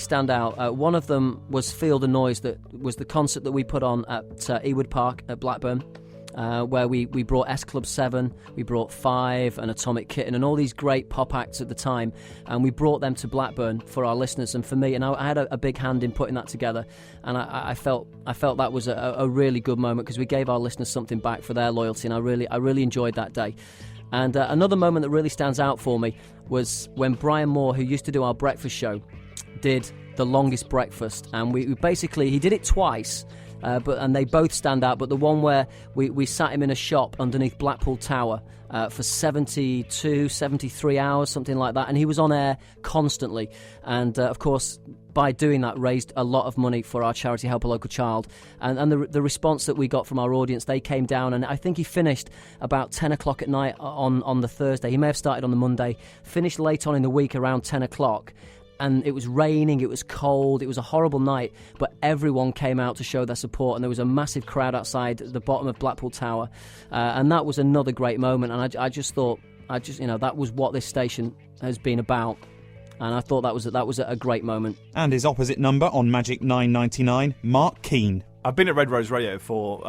stand out. One of them was Field of Noise, that was the concert that we put on at Ewood Park at Blackburn, where we brought S Club 7, we brought Five and Atomic Kitten and all these great pop acts at the time, and we brought them to Blackburn for our listeners and for me, and I had a big hand in putting that together, and I felt that was a really good moment, because we gave our listeners something back for their loyalty, and I really enjoyed that day. And another moment that really stands out for me was when Brian Moore, who used to do our breakfast show, did The Longest Breakfast, and we basically, he did it twice, and they both stand out, but the one where we sat him in a shop underneath Blackpool Tower for 72, 73 hours, something like that, and he was on air constantly, and of course by doing that raised a lot of money for our charity Help a Local Child, and the response that we got from our audience, they came down, and I think he finished about 10 o'clock at night on the Thursday. He may have started on the Monday, finished late on in the week around 10 o'clock, and it was raining, it was cold, it was a horrible night, but everyone came out to show their support, and there was a massive crowd outside the bottom of Blackpool Tower, and that was another great moment, and I just thought, that was what this station has been about, and I thought that was a great moment. And his opposite number on Magic 999, Mark Keane. I've been at Red Rose Radio for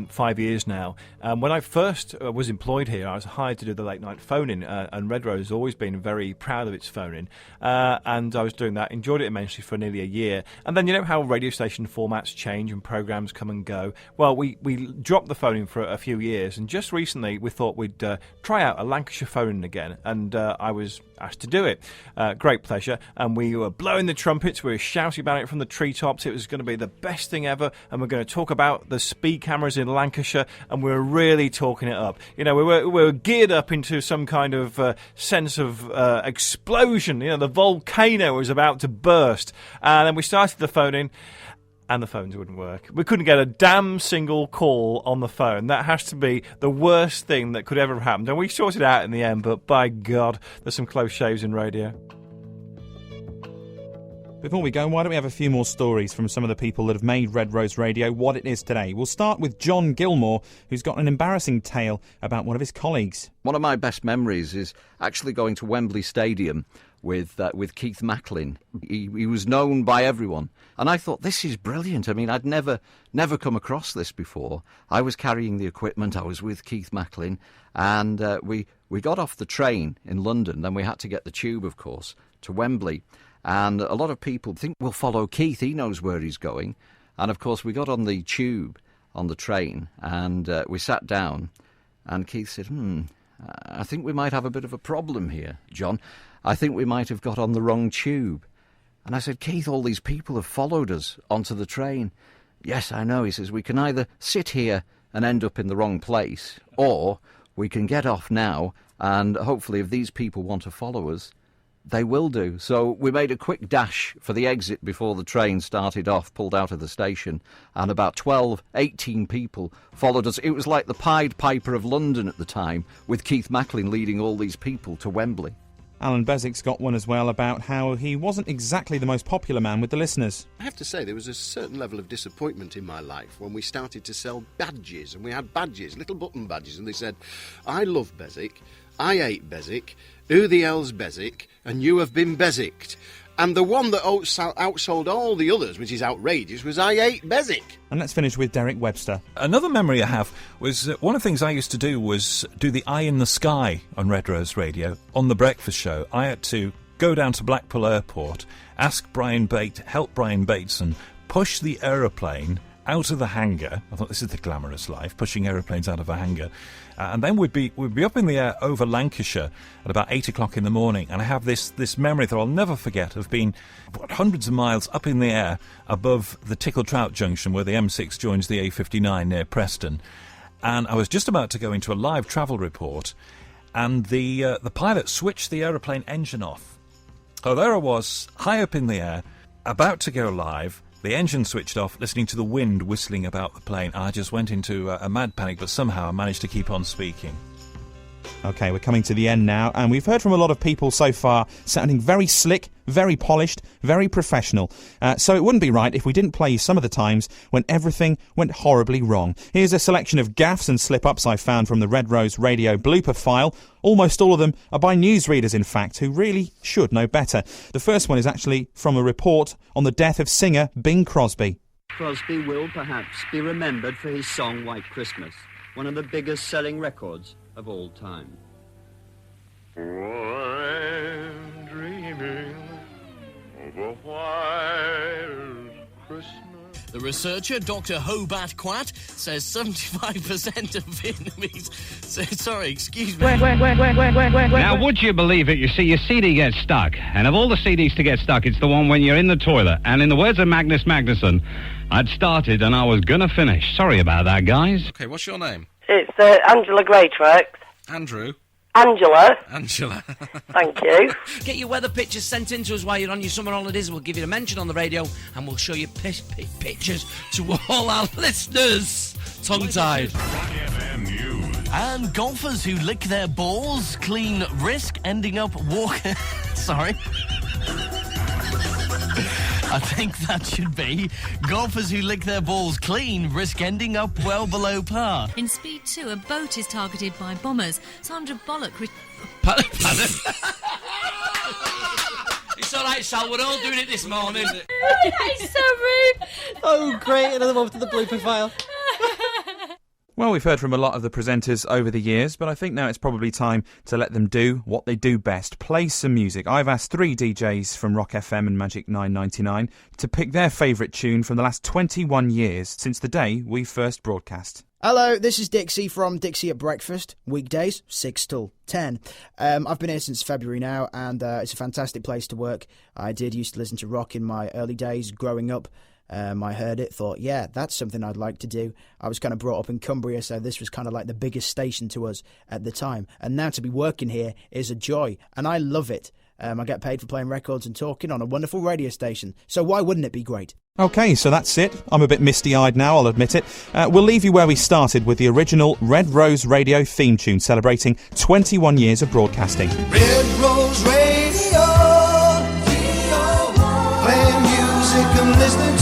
5 years now. When I first was employed here, I was hired to do the late night phone-in, and Red Rose has always been very proud of its phone-in. And I was doing that, enjoyed it immensely for nearly a year. And then you know how radio station formats change and programmes come and go? Well, we dropped the phone-in for a few years, and just recently we thought we'd try out a Lancashire phone-in again, and I was asked to do it. Great pleasure. And we were blowing the trumpets, we were shouting about it from the treetops. It was going to be the best thing ever, and we're going to talk about the speed cameras in Lancashire, and we were really talking it up. You know, we were geared up into some kind of sense of explosion. You know, the volcano was about to burst, and then we started the phone in, and the phones wouldn't work. We couldn't get a damn single call on the phone. That has to be the worst thing that could ever have happened, and we sorted it out in the end, but by God, there's some close shaves in radio. Before we go, why don't we have a few more stories from some of the people that have made Red Rose Radio what it is today. We'll start with John Gilmore, who's got an embarrassing tale about one of his colleagues. One of my best memories is actually going to Wembley Stadium with Keith Macklin. He was known by everyone, and I thought, this is brilliant. I mean, I'd never come across this before. I was carrying the equipment, I was with Keith Macklin, and we got off the train in London, then we had to get the tube, of course, to Wembley. And a lot of people think we'll follow Keith, he knows where he's going. And of course we got on the tube, on the train, and we sat down, and Keith said, I think we might have a bit of a problem here, John. I think we might have got on the wrong tube. And I said, Keith, all these people have followed us onto the train. Yes, I know. He says, we can either sit here and end up in the wrong place, or we can get off now, and hopefully if these people want to follow us, they will do. So we made a quick dash for the exit before the train started off, pulled out of the station, and about 12, 18 people followed us. It was like the Pied Piper of London at the time, with Keith Macklin leading all these people to Wembley. Alan Bezick's got one as well about how he wasn't exactly the most popular man with the listeners. I have to say, there was a certain level of disappointment in my life when we started to sell badges, and we had badges, little button badges, and they said, I love Bezick, I ate Bezick, who the hell's Bezick, and you have been Bezicked. And the one that outsold all the others, which is outrageous, was I ate Bezick. And let's finish with Derek Webster. Another memory I have was one of the things I used to do was do the Eye in the Sky on Red Rose Radio on the breakfast show. I had to go down to Blackpool Airport, help Brian Bateson push the aeroplane out of the hangar. I thought, this is the glamorous life, pushing aeroplanes out of a hangar. And then we'd be up in the air over Lancashire at about 8 o'clock in the morning. And I have this memory that I'll never forget of being hundreds of miles up in the air above the Tickle Trout Junction where the M6 joins the A59 near Preston. And I was just about to go into a live travel report, and the pilot switched the aeroplane engine off. So there I was, high up in the air, about to go live. The engine switched off, listening to the wind whistling about the plane. I just went into a mad panic, but somehow I managed to keep on speaking. OK, we're coming to the end now, and we've heard from a lot of people so far sounding very slick, very polished, very professional. So it wouldn't be right if we didn't play you some of the times when everything went horribly wrong. Here's a selection of gaffes and slip-ups I found from the Red Rose Radio blooper file. Almost all of them are by newsreaders, in fact, who really should know better. The first one is actually from a report on the death of singer Bing Crosby. Crosby will perhaps be remembered for his song White Christmas, one of the biggest selling records of all time. I'm dreaming of a white Christmas. The researcher, Dr. Hobart Quat, says 75% of Vietnamese... Sorry, excuse me. Now, would you believe it? You see, your CD gets stuck. And of all the CDs to get stuck, it's the one when you're in the toilet. And in the words of Magnus Magnusson, I'd started and I was going to finish. Sorry about that, guys. OK, what's your name? It's Angela Greatrix. Andrew. Angela. Thank you. Get your weather pictures sent in to us while you're on your summer holidays. We'll give you a mention on the radio and we'll show you pictures to all our listeners. Tongue-tied. And golfers who lick their balls clean risk ending up walking... Sorry. I think that should be golfers who lick their balls clean risk ending up well below par. In Speed 2, a boat is targeted by bombers. Sandra Bullock... Pardon? It's all right, Sal. We're all doing it this morning. It's so rude. Oh, great. Another one to the blooper file. Well, we've heard from a lot of the presenters over the years, but I think now it's probably time to let them do what they do best, play some music. I've asked 3 DJs from Rock FM and Magic 999 to pick their favourite tune from the last 21 years since the day we first broadcast. Hello, this is Dixie from Dixie at Breakfast, weekdays 6 till 10. I've been here since February now, and it's a fantastic place to work. I did used to listen to rock in my early days growing up. I heard it, thought, yeah, that's something I'd like to do. I was kind of brought up in Cumbria, so this was kind of like the biggest station to us at the time. And now to be working here is a joy, and I love it. I get paid for playing records and talking on a wonderful radio station, so why wouldn't it be great? OK, so that's it. I'm a bit misty-eyed now, I'll admit it. We'll leave you where we started with the original Red Rose Radio theme tune celebrating 21 years of broadcasting. Red Rose Radio, playing music and listening to